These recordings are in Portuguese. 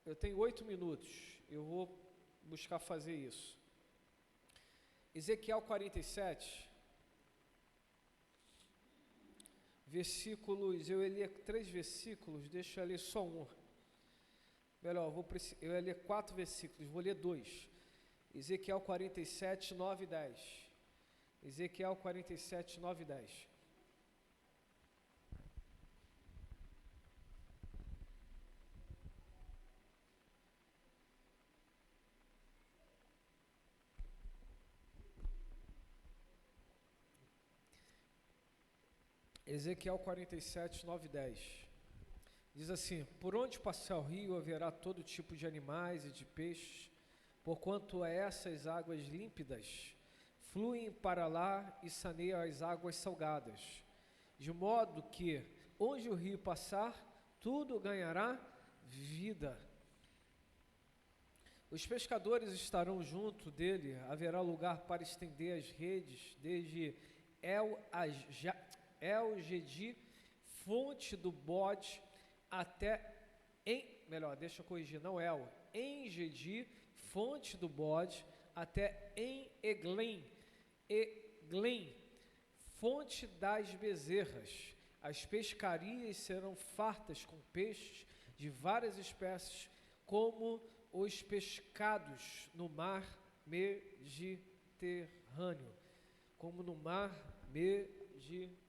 Eu tenho 8 minutos, eu vou buscar fazer isso. Ezequiel 47, versículos, eu ia ler 3 versículos, deixa eu ler só um. Melhor, eu ia ler 4 versículos, vou ler 2. Ezequiel 47, 9 e 10. Ezequiel 47, 9 e 10. Ezequiel 47, 9 e 10. Diz assim: por onde passar o rio haverá todo tipo de animais e de peixes, porquanto essas águas límpidas fluem para lá e saneiam as águas salgadas, de modo que, onde o rio passar, tudo ganhará vida. Os pescadores estarão junto dele, haverá lugar para estender as redes, desde El-Gedi, fonte do bode, até En-Gedi, fonte do bode, até En-Eglim, fonte das bezerras. As pescarias serão fartas com peixes de várias espécies, como os pescados no mar Mediterrâneo. Como no mar Mediterrâneo.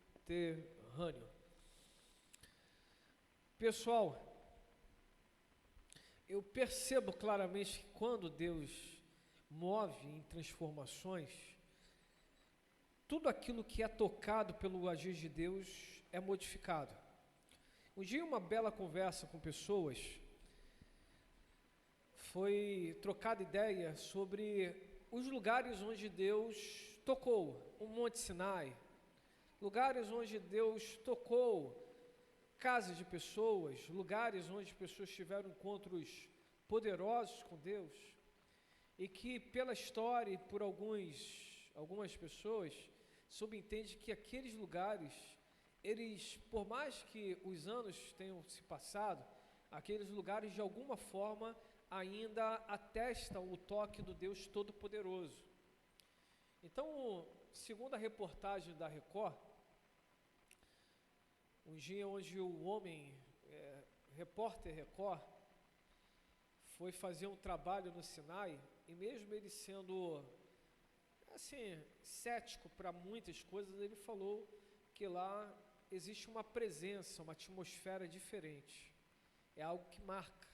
Pessoal, eu percebo claramente que quando Deus move em transformações, tudo aquilo que é tocado pelo agir de Deus é modificado. Um dia, uma bela conversa com pessoas, foi trocada ideia sobre os lugares onde Deus tocou, o Monte Sinai, lugares onde Deus tocou casas de pessoas, lugares onde pessoas tiveram encontros poderosos com Deus, e que pela história e por algumas pessoas, subentende que aqueles lugares, eles, por mais que os anos tenham se passado, aqueles lugares de alguma forma ainda atestam o toque do Deus Todo-Poderoso. Então, segundo a reportagem da Record, um dia onde o repórter Record, foi fazer um trabalho no Sinai, e mesmo ele sendo, assim, cético para muitas coisas, ele falou que lá existe uma presença, uma atmosfera diferente. É algo que marca,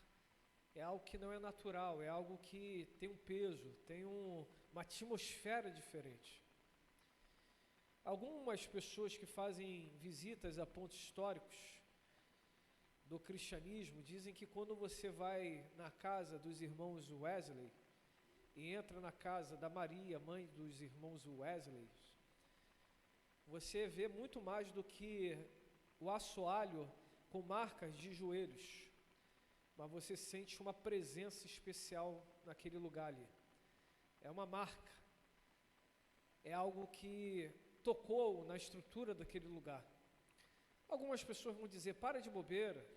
é algo que não é natural, é algo que tem um peso, tem uma atmosfera diferente. Algumas pessoas que fazem visitas a pontos históricos do cristianismo dizem que quando você vai na casa dos irmãos Wesley e entra na casa da Maria, mãe dos irmãos Wesley, você vê muito mais do que o assoalho com marcas de joelhos, mas você sente uma presença especial naquele lugar ali. É uma marca, é algo que tocou na estrutura daquele lugar. Algumas pessoas vão dizer: para de bobeira,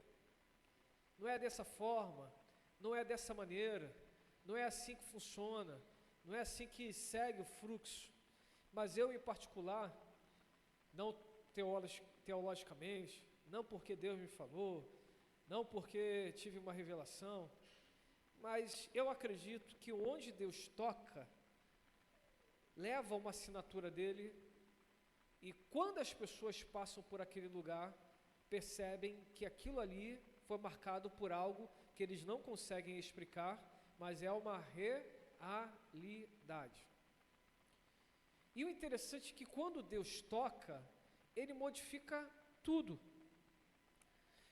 não é dessa forma, não é dessa maneira, não é assim que funciona, não é assim que segue o fluxo. Mas eu, em particular, não teologicamente, não porque Deus me falou, não porque tive uma revelação, mas eu acredito que onde Deus toca, leva uma assinatura dele. E quando as pessoas passam por aquele lugar, percebem que aquilo ali foi marcado por algo que eles não conseguem explicar, mas é uma realidade. E o interessante é que quando Deus toca, Ele modifica tudo.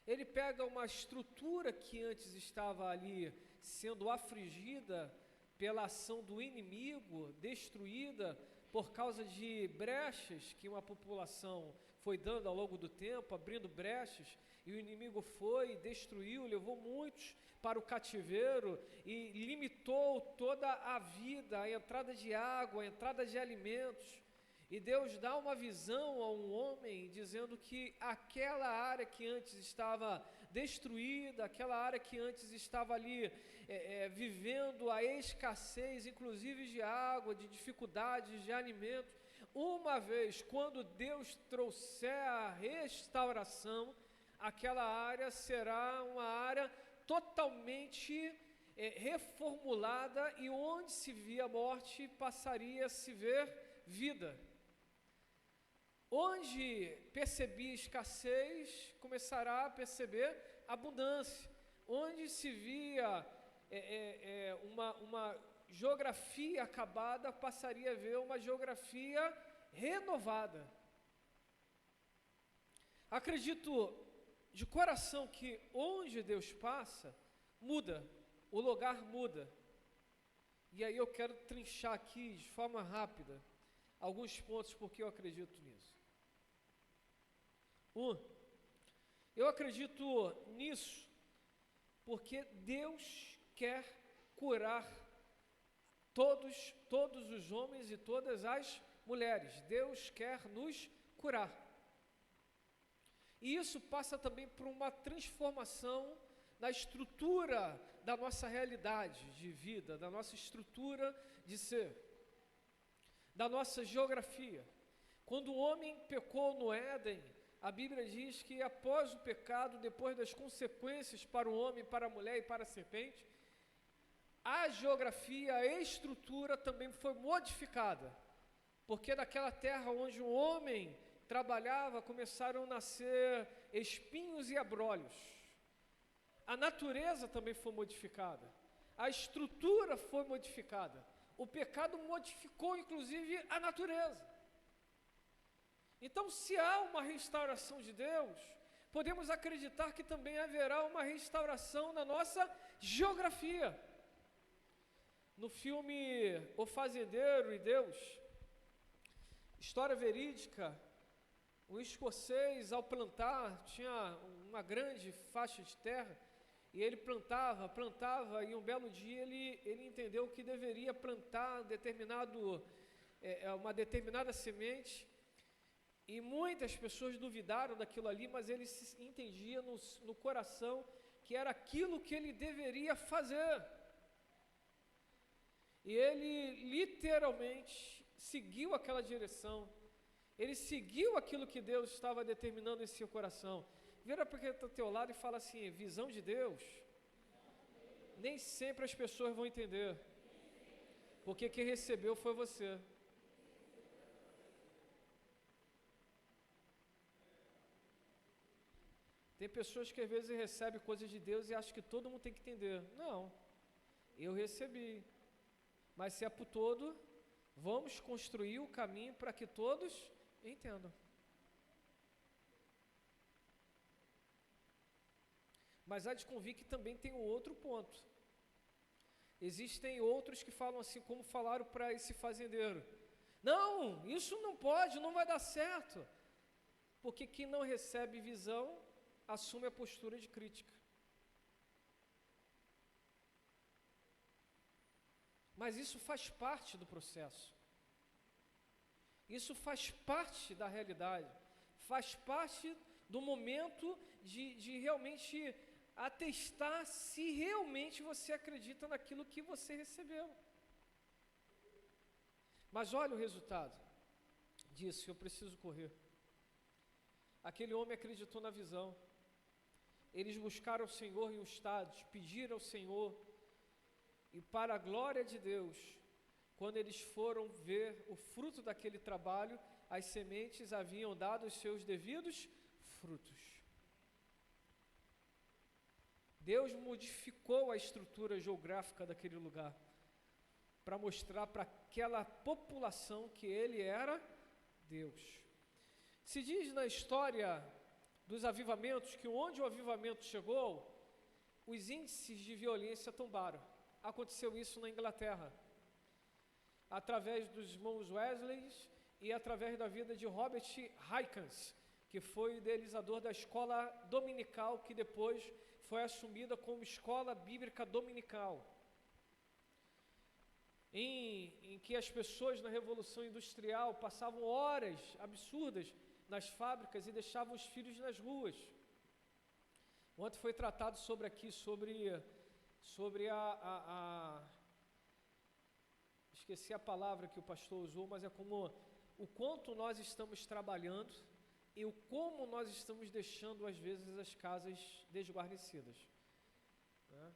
Ele pega uma estrutura que antes estava ali sendo afligida pela ação do inimigo, destruída por causa de brechas que uma população foi dando ao longo do tempo, abrindo brechas, e o inimigo foi, destruiu, levou muitos para o cativeiro e limitou toda a vida, a entrada de água, a entrada de alimentos. E Deus dá uma visão a um homem, dizendo que aquela área que antes estava destruída, aquela área que antes estava ali vivendo a escassez, inclusive de água, de dificuldades, de alimentos. Uma vez, quando Deus trouxer a restauração, aquela área será uma área totalmente reformulada, e onde se via morte, passaria a se ver vida. Onde percebia escassez, começará a perceber abundância. Onde se via uma geografia acabada, passaria a ver uma geografia renovada. Acredito de coração que onde Deus passa, muda, o lugar muda. E aí eu quero trinchar aqui de forma rápida alguns pontos porque eu acredito nisso. Eu acredito nisso porque Deus quer curar todos os homens e todas as mulheres. Deus quer nos curar. E isso passa também por uma transformação na estrutura da nossa realidade de vida, da nossa estrutura de ser, da nossa geografia. Quando o homem pecou no Éden, a Bíblia diz que após o pecado, depois das consequências para o homem, para a mulher e para a serpente, a geografia, a estrutura também foi modificada, porque naquela terra onde o homem trabalhava, começaram a nascer espinhos e abrolhos. A natureza também foi modificada, a estrutura foi modificada, o pecado modificou inclusive a natureza. Então, se há uma restauração de Deus, podemos acreditar que também haverá uma restauração na nossa geografia. No filme O Fazendeiro e Deus, história verídica, um escocês, ao plantar, tinha uma grande faixa de terra, e ele plantava, e um belo dia ele entendeu que deveria plantar uma determinada semente, e muitas pessoas duvidaram daquilo ali, mas ele entendia no coração que era aquilo que ele deveria fazer. E ele literalmente seguiu aquela direção, ele seguiu aquilo que Deus estava determinando em seu coração. Vira para quem está ao teu lado e fala assim: visão de Deus, nem sempre as pessoas vão entender, porque quem recebeu foi você. Tem pessoas que às vezes recebem coisas de Deus e acham que todo mundo tem que entender. Não, eu recebi, mas se é para o todo, vamos construir o caminho para que todos entendam. Mas há de convir que também tem um outro ponto. Existem outros que falam assim, como falaram para esse fazendeiro: não, isso não pode, não vai dar certo. Porque quem não recebe visão, assume a postura de crítica. Mas isso faz parte do processo. Isso faz parte da realidade. Faz parte do momento de realmente atestar se realmente você acredita naquilo que você recebeu. Mas olha o resultado disso, eu preciso correr. Aquele homem acreditou na visão. Eles buscaram o Senhor em um estado, pediram ao Senhor, e para a glória de Deus, quando eles foram ver o fruto daquele trabalho, as sementes haviam dado os seus devidos frutos. Deus modificou a estrutura geográfica daquele lugar, para mostrar para aquela população que Ele era Deus. Se diz na história dos avivamentos que onde o avivamento chegou, os índices de violência tombaram. Aconteceu isso na Inglaterra, através dos irmãos Wesley e através da vida de Robert Hykins, que foi o idealizador da escola dominical, que depois foi assumida como escola bíblica dominical, em que as pessoas na Revolução Industrial passavam horas absurdas nas fábricas e deixavam os filhos nas ruas. Ontem foi tratado sobre esqueci a palavra que o pastor usou, mas é como o quanto nós estamos trabalhando e o como nós estamos deixando, às vezes, as casas desguarnecidas. Né?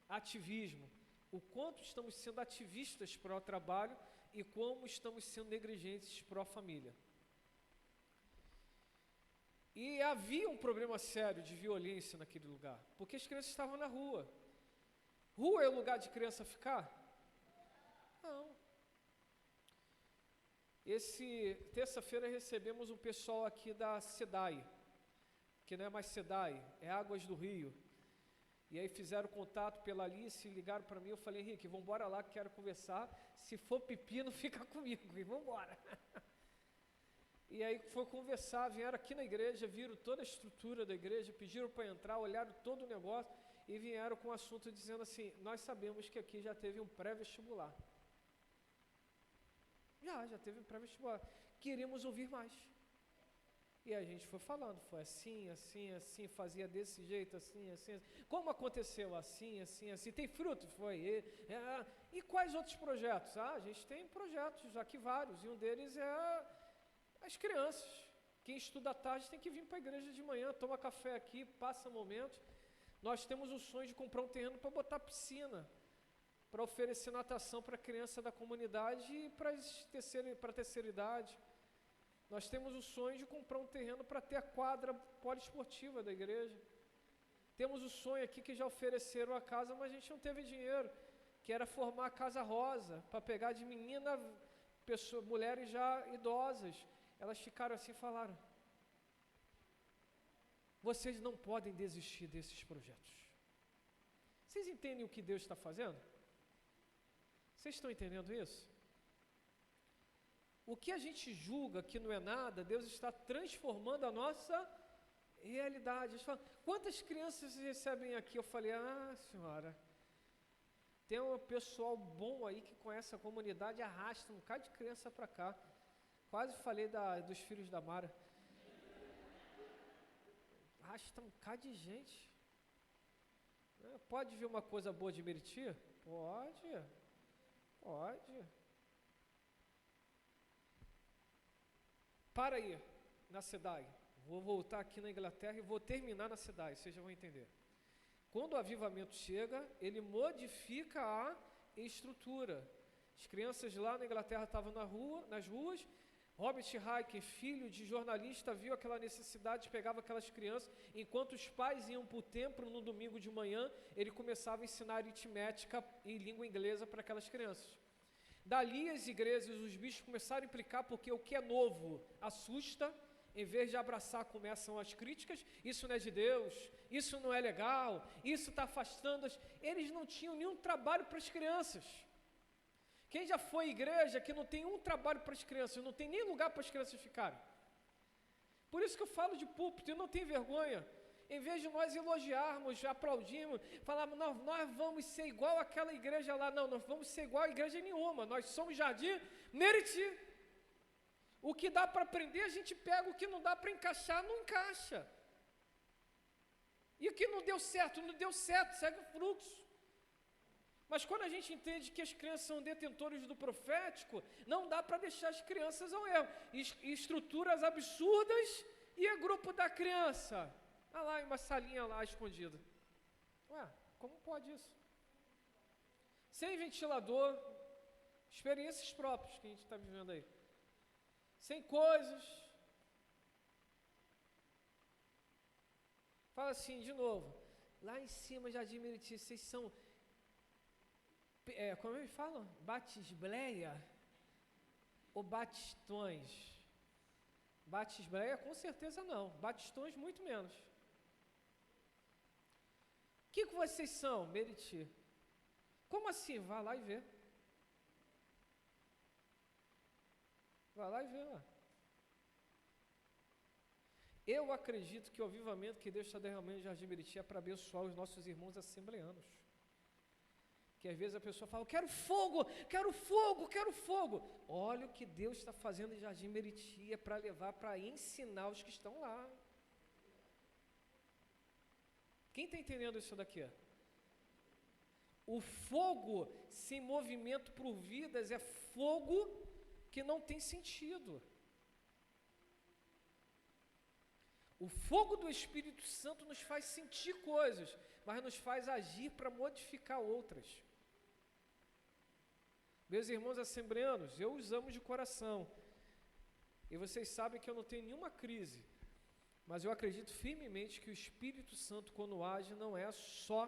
Ativismo. O quanto estamos sendo ativistas para o trabalho e como estamos sendo negligentes para a família. E havia um problema sério de violência naquele lugar, porque as crianças estavam na rua. Rua é o lugar de criança ficar? Não. Terça-feira recebemos um pessoal aqui da SEDAI, que não é mais SEDAI, é Águas do Rio. E aí fizeram contato pela Alice, ligaram para mim, eu falei, Henrique, vamos embora lá que quero conversar, se for pepino fica comigo, e vamos embora. E aí foi conversar, vieram aqui na igreja, viram toda a estrutura da igreja, pediram para entrar, olharam todo o negócio e vieram com o assunto dizendo assim, nós sabemos que aqui já teve um pré-vestibular. Já teve um pré-vestibular. Queríamos ouvir mais. E a gente foi falando, foi assim, assim, assim, fazia desse jeito, assim, assim, assim. Como aconteceu? Assim, assim, assim. Tem fruto? Foi. E quais outros projetos? A gente tem projetos aqui vários, e um deles é as crianças. Quem estuda à tarde tem que vir para a igreja de manhã, toma café aqui, passa momentos. Nós temos o sonho de comprar um terreno para botar piscina, para oferecer natação para a criança da comunidade e para a terceira idade. Nós temos o sonho de comprar um terreno para ter a quadra poliesportiva da igreja. Temos o sonho aqui que já ofereceram a casa, mas a gente não teve dinheiro, que era formar a Casa Rosa, para pegar de menina, mulheres já idosas. Elas ficaram assim e falaram, vocês não podem desistir desses projetos. Vocês entendem o que Deus está fazendo? Vocês estão entendendo isso? O que a gente julga que não é nada, Deus está transformando a nossa realidade. Quantas crianças recebem aqui? Eu falei, senhora, tem um pessoal bom aí que conhece a comunidade, arrasta um bocado de criança para cá. Quase falei dos filhos da Mara. Arrasta um bocado de gente. Pode vir uma coisa boa de Meriti? Pode. Para aí, na SEDAI. Vou voltar aqui na Inglaterra e vou terminar na SEDAI, vocês já vão entender. Quando o avivamento chega, ele modifica a estrutura. As crianças lá na Inglaterra estavam nas ruas. Robert Haiken, filho de jornalista, viu aquela necessidade, pegava aquelas crianças, enquanto os pais iam para o templo no domingo de manhã, ele começava a ensinar aritmética em língua inglesa para aquelas crianças. Dali as igrejas, os bichos começaram a implicar, porque o que é novo assusta, em vez de abraçar, começam as críticas, isso não é de Deus, isso não é legal, isso está afastando. Eles não tinham nenhum trabalho para as crianças. Quem já foi à igreja que não tem um trabalho para as crianças, não tem nem lugar para as crianças ficarem. Por isso que eu falo de púlpito, eu não tenho vergonha. Em vez de nós elogiarmos, aplaudirmos, falarmos, nós vamos ser igual àquela igreja lá. Não, nós vamos ser igual a igreja nenhuma. Nós somos Jardim Meriti. O que dá para aprender, a gente pega. O que não dá para encaixar, não encaixa. E o que não deu certo, segue o fluxo. Mas quando a gente entende que as crianças são detentores do profético, não dá para deixar as crianças ao erro. Estruturas absurdas e é grupo da criança. Lá, em uma salinha lá escondida. Como pode isso? Sem ventilador, experiências próprias que a gente está vivendo aí. Sem coisas. Fala assim, de novo. Lá em cima, Jardim Meriti, vocês são... como eles falam? Batisbleia ou batistões? Batisbleia com certeza não, batistões muito menos. O que vocês são, Meriti? Como assim? Vá lá e vê. Vai lá e vê lá. Eu acredito que o avivamento que Deus está derramando em Jardim Meriti é para abençoar os nossos irmãos assembleanos. Que às vezes a pessoa fala, quero fogo, quero fogo, quero fogo. Olha o que Deus está fazendo em Jardim Meriti, é para levar, para ensinar os que estão lá. Quem está entendendo isso daqui? O fogo sem movimento por vidas é fogo que não tem sentido. O fogo do Espírito Santo nos faz sentir coisas, mas nos faz agir para modificar outras. Meus irmãos assembleanos, eu os amo de coração. E vocês sabem que eu não tenho nenhuma crise, mas eu acredito firmemente que o Espírito Santo, quando age, não é só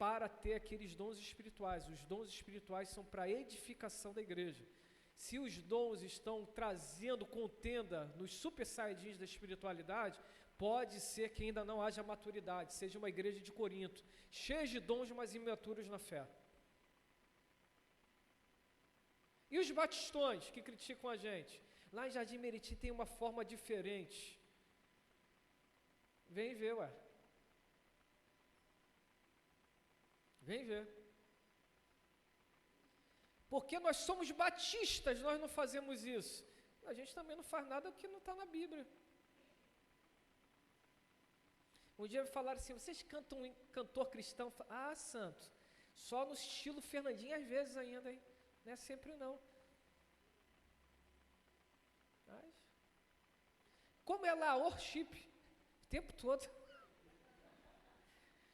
para ter aqueles dons espirituais. Os dons espirituais são para a edificação da igreja. Se os dons estão trazendo contenda nos super saiyajins da espiritualidade, pode ser que ainda não haja maturidade, seja uma igreja de Corinto, cheia de dons, mas imaturos na fé. E os batistões que criticam a gente? Lá em Jardim Meriti tem uma forma diferente. Vem ver, ué. Vem ver. Porque nós somos batistas, nós não fazemos isso. A gente também não faz nada que não está na Bíblia. Um dia me falaram assim, vocês cantam um cantor cristão? Ah, santo, só no estilo Fernandinho às vezes ainda, hein? Não é sempre não. Mas, como é lá, worship, o tempo todo.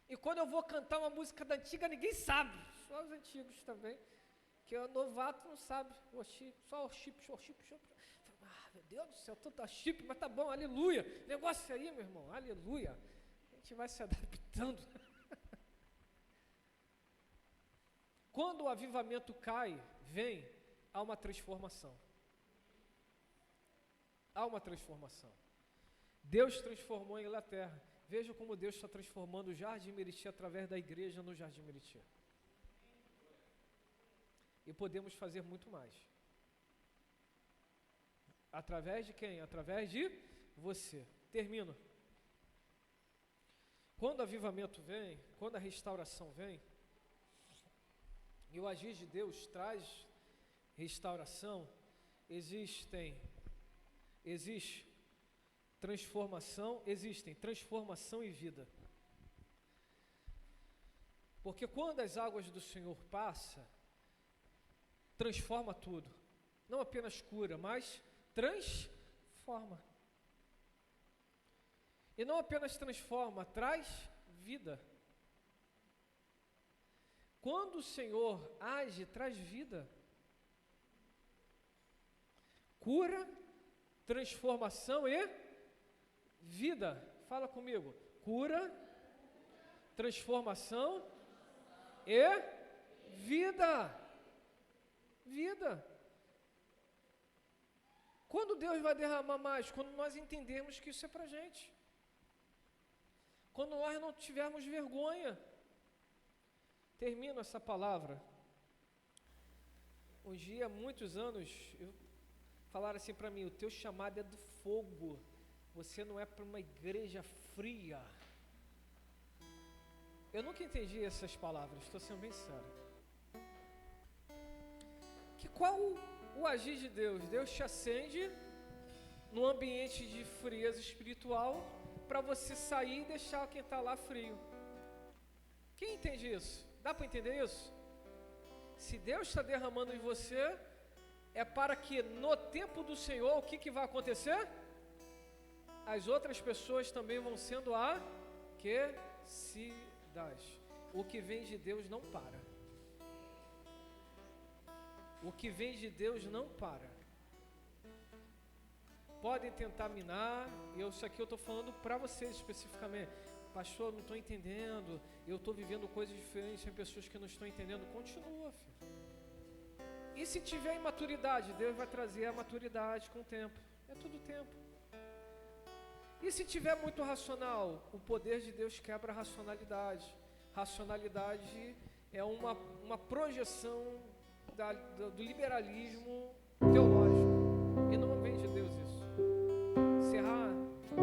E quando eu vou cantar uma música da antiga, ninguém sabe, só os antigos também, que o novato não sabe, worship, só worship. Ah, meu Deus do céu, tanta chip, mas tá bom, aleluia, negócio aí, meu irmão, aleluia. A gente vai se adaptando. Quando o avivamento cai, vem, há uma transformação. Há uma transformação. Deus transformou a Inglaterra. Veja como Deus está transformando o Jardim Meriti através da igreja no Jardim Meriti. E podemos fazer muito mais. Através de quem? Através de você. Termino. Quando o avivamento vem, quando a restauração vem, e o agir de Deus traz restauração, existem transformação e vida. Porque quando as águas do Senhor passam, transforma tudo. Não apenas cura, mas transforma. E não apenas transforma, traz vida. Quando o Senhor age, traz vida. Cura, transformação e vida. Fala comigo. Cura, transformação e vida. Vida. Quando Deus vai derramar mais? Quando nós entendermos que isso é pra gente. Quando nós não tivermos vergonha. Termino essa palavra. Um dia, muitos anos, falaram assim para mim, o teu chamado é do fogo. Você não é para uma igreja fria. Eu nunca entendi essas palavras, estou sendo bem sério. Qual o agir de Deus? Deus te acende num ambiente de frieza espiritual para você sair e deixar quem está lá frio. Quem entende isso? Dá para entender isso? Se Deus está derramando em você, é para que no tempo do Senhor, o que vai acontecer? As outras pessoas também vão sendo aquecidas. O que vem de Deus não para. O que vem de Deus não para. Podem tentar minar, e isso aqui eu estou falando para vocês especificamente. Pastor, não estou entendendo, eu estou vivendo coisas diferentes, tem pessoas que não estão entendendo. Continua, filho. E se tiver imaturidade, Deus vai trazer a maturidade com o tempo. É tudo tempo. E se tiver muito racional, o poder de Deus quebra a racionalidade. Racionalidade é uma projeção do liberalismo teológico. E não vem de Deus isso.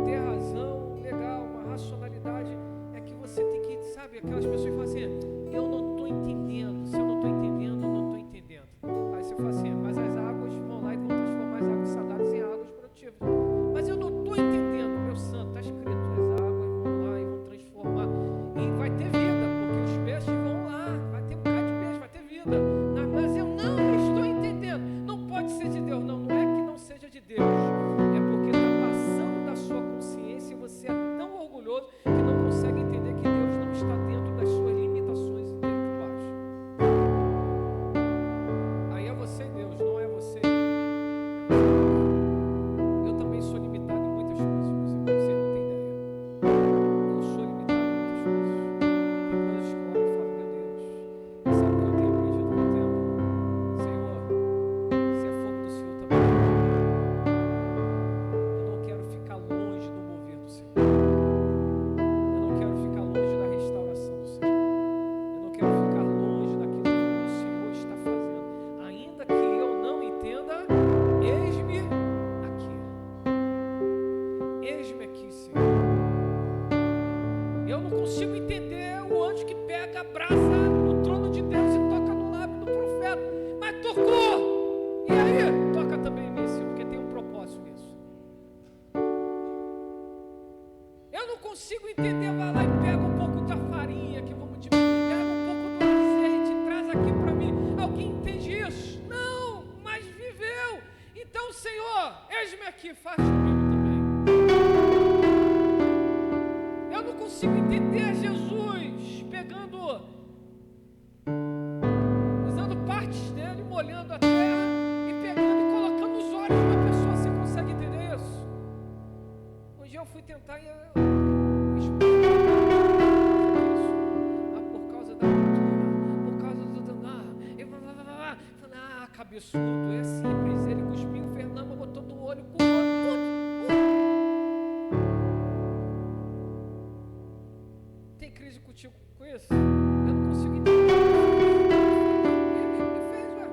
Ter razão, legal, uma racionalidade é que você tem que, sabe, aquelas pessoas que falam assim, eu não estou entendendo, se eu não estou entendendo, eu não estou entendendo. Aí você fala assim, mas as águas vão lá e vão transformar as águas saladas em águas produtivas. Mas eu não estou entendendo, meu santo, está escrito, as águas vão lá e vão transformar em pega, abraça no trono de Deus e toca no lábio do profeta. Mas tocou! E aí? Toca também em mim, Senhor, porque tem um propósito nisso. Eu não consigo entender, vai lá e pega um pouco da farinha que vamos diminuir, pega um pouco do azeite, traz aqui para mim. Alguém entende isso? Não, mas viveu. Então, Senhor, eis-me aqui, faz comigo também. Eu não consigo entender Jesus pegando, usando partes dele, molhando a terra e pegando e colocando os olhos da pessoa. Você consegue entender isso? Um dia eu fui tentar explicar isso. Por causa da cultura, por causa do cabeçudo, é simples. Ele cuspiu, Fernando botou no olho, com o olho. Tem crise contigo com isso? Eu não consigo entender. Ele fez, ué.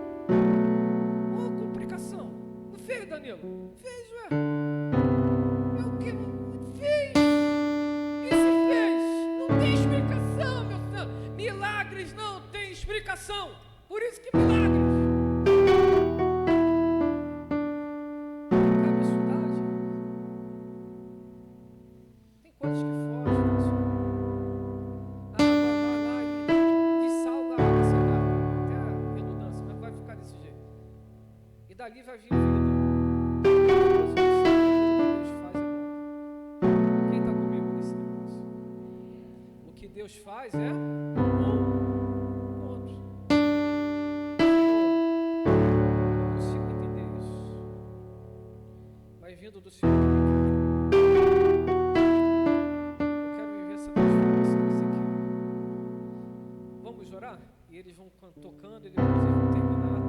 Uma complicação. Não fez, Danilo? Fez, ué. É o que? Fez. E se fez? Não tem explicação, meu filho. Milagres não tem explicação. Por isso que milagres. Cabeçudade. Tem coisas que fogem disso. Vai lá e dessalga a água, sei lá, até a redundância, mas vai ficar desse jeito. E dali vai vir vida. Deus faz é bom. Quem está comigo nesse negócio? O que Deus faz é bom. Ponto. Eu não consigo entender isso. Vai vindo do Senhor. Eu quero viver essa transformação nesse aqui. Vamos orar? E eles vão tocando e depois eles vão terminar.